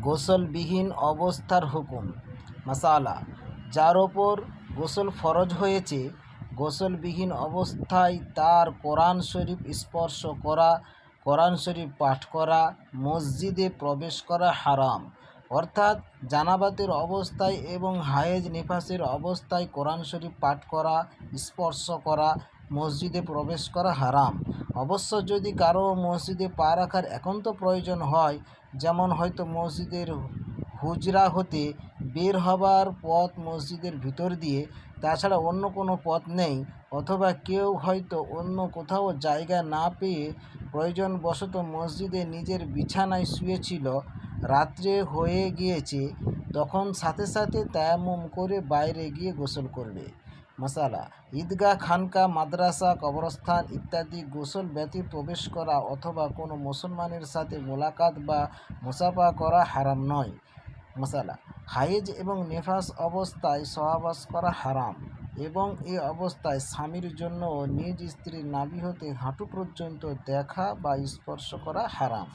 গোসলবিহীন অবস্থার হুকুম। মাসালা, যার ওপর গোসল ফরজ হয়েছে, গোসলবিহীন অবস্থায় তার কোরআন শরীফ স্পর্শ করা, কোরআন শরীফ পাঠ করা, মসজিদে প্রবেশ করা হারাম। অর্থাৎ জানাবাতের অবস্থায় এবং হায়েজ নিফাসের অবস্থায় কোরআন শরীফ পাঠ করা, স্পর্শ করা, মসজিদে প্রবেশ করা হারাম। অবশ্য যদি কারো মসজিদে পা রাখার একান্ত প্রয়োজন হয়, যেমন হয়তো মসজিদের হুজরা হতে বের হবার পথ মসজিদের ভিতর দিয়ে, তাছাড়া অন্য কোনো পথ নেই, অথবা কেউ হয়তো অন্য কোথাও জায়গা না পেয়ে প্রয়োজনবশত মসজিদে নিজের বিছানায় শুয়েছিল, রাত্রে হয়ে গিয়েছে, তখন সাথে সাথে তায়াম্মুম করে বাইরে গিয়ে গোসল করবে। মাসালা, ঈদগাহ, খানকা, মাদ্রাসা, কবরস্থান ইত্যাদি গোসল ব্যতীত প্রবেশ করা অথবা কোনো মুসলমানের সাথে মোলাকাত বা মুসাফা করা হারাম নয়। মাসালা, হায়েজ এবং নেফাস অবস্থায় সহবাস করা হারাম এবং এ অবস্থায় স্বামীর জন্য নিজ স্ত্রীর নাভি হতে হাঁটু পর্যন্ত দেখা বা স্পর্শ করা হারাম।